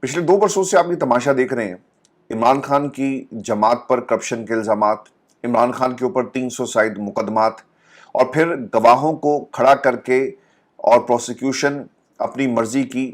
पिछले 2 वर्षों से आप ये तमाशा देख रहे हैं। इमरान खान की जमात पर करप्शन के इल्जामात, इमरान खान के ऊपर 300 शायद मुकदमात, और फिर गवाहों को खड़ा करके और प्रोसिक्यूशन अपनी मर्जी की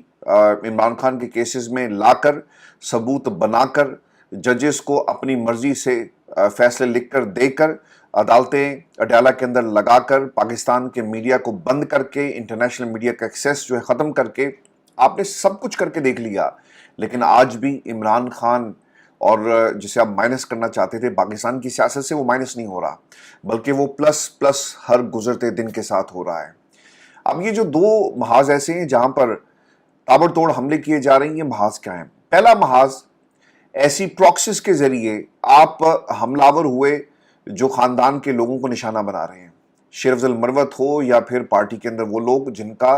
इमरान खान के केसेस में लाकर सबूत बनाकर जजेस को अपनी मर्जी से फैसले लिखकर देकर अदालतें अडयाला के अंदर लगाकर पाकिस्तान के मीडिया को बंद करके इंटरनेशनल मीडिया का एक्सेस जो है ख़त्म करके आपने सब कुछ करके देख लिया। लेकिन आज भी इमरान खान और जिसे आप माइनस करना चाहते थे पाकिस्तान की सियासत से, वो माइनस नहीं हो रहा, बल्कि वो प्लस प्लस हर गुजरते दिन के साथ हो रहा है। अब ये जो दो महाज ऐसे हैं जहां पर ताबड़तोड़ हमले किए जा रहे हैं, ये महाज क्या है? पहला महाज, ऐसी प्रॉक्सिस के जरिए आप हमलावर हुए जो खानदान के लोगों को निशाना बना रहे हैं, शेर अफजल मरवत हो या फिर पार्टी के अंदर वो लोग जिनका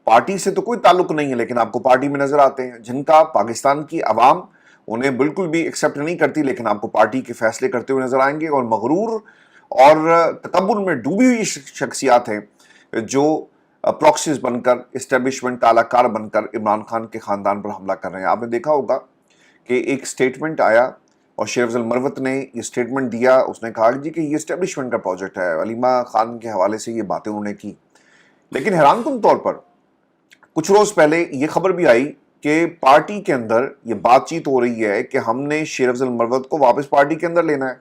पार्टी से तो कोई ताल्लुक नहीं है लेकिन आपको पार्टी में नजर आते हैं, जिनका पाकिस्तान की आवाम उन्हें बिल्कुल भी एक्सेप्ट नहीं करती लेकिन आपको पार्टी के फैसले करते हुए नजर आएंगे, और मगरूर और तकब्बुर में डूबी हुई शख्सियात हैं जो प्रॉक्सीज बनकर, इस्टेब्लिशमेंट का आलाकार बनकर इमरान खान के खानदान पर हमला कर रहे हैं। आपने देखा होगा कि एक स्टेटमेंट आया और शेर अफजल मरवत ने ये स्टेटमेंट दिया, उसने कहा जी कि ये इस्टेब्लिशमेंट का प्रोजेक्ट है, अलीमा खान के हवाले से ये बातें उन्होंने की। लेकिन हैरानकुन तौर पर कुछ रोज पहले ये खबर भी आई कि पार्टी के अंदर ये बातचीत हो रही है कि हमने शेर अफजल मरवत को वापस पार्टी के अंदर लेना है,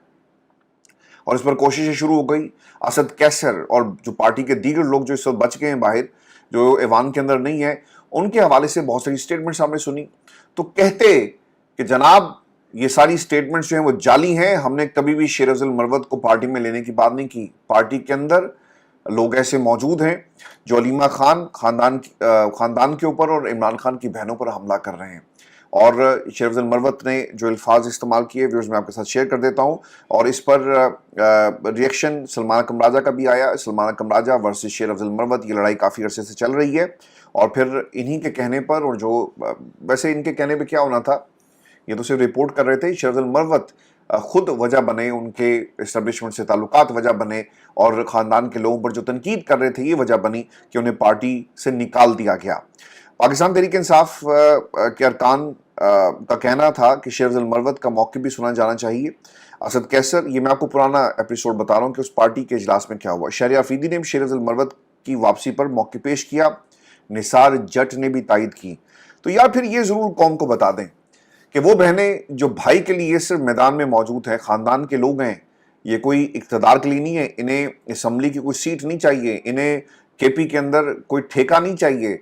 और इस पर कोशिशें शुरू हो गई। असद कैसर और जो पार्टी के दीगर लोग जो इस वक्त बच गए हैं बाहर, जो ऐवान के अंदर नहीं है, उनके हवाले से बहुत सारी स्टेटमेंट सामने सुनी। तो कहते कि जनाब ये सारी स्टेटमेंट्स जो हैं वो जाली हैं, हमने कभी भी शेर अफजल मरवत को पार्टी में लेने की बात नहीं की। पार्टी के अंदर लोग ऐसे मौजूद हैं जो अलीमा खान खानदान के ऊपर और इमरान खान की बहनों पर हमला कर रहे हैं। और शेर अफजल मरवत ने जो अल्फाज इस्तेमाल किए व्यूअर्स मैं आपके साथ शेयर कर देता हूं, और इस पर रिएक्शन सलमान कमराजा का भी आया। सलमान कमराजा वर्सेस शेर अफजल मरवत, ये लड़ाई काफ़ी अरसे से चल रही है, और फिर इन्हीं के कहने पर, और जो वैसे इनके कहने पर क्या होना था, ये तो सिर्फ रिपोर्ट कर रहे थे, शेर अफजल मरवत खुद वजह बने, उनके इस्टेब्लिशमेंट से ताल्लुकात वजह बने, और ख़ानदान के लोगों पर जो तनकीद कर रहे थे ये वजह बनी कि उन्हें पार्टी से निकाल दिया गया। पाकिस्तान तहरीक इंसाफ के अरकान का कहना था कि शेर अफजल मरवत का मौक़िफ़ भी सुना जाना चाहिए। असद कैसर, ये मैं आपको पुराना एपिसोड बता रहा हूँ कि उस पार्टी के इजलास में क्या हुआ। शहरियार अफरीदी ने शेर अफजल मरवत की वापसी पर मौक़िफ़ पेश किया, निसार जट ने भी तायद की। तो यार फिर ये ज़रूर कौम को बता दें कि वो बहनें जो भाई के लिए सिर्फ मैदान में मौजूद हैं, ख़ानदान के लोग हैं, ये कोई इक़्तिदार के लिए नहीं है, इन्हें असम्बली की कोई सीट नहीं चाहिए, इन्हें केपी के अंदर कोई ठेका नहीं चाहिए,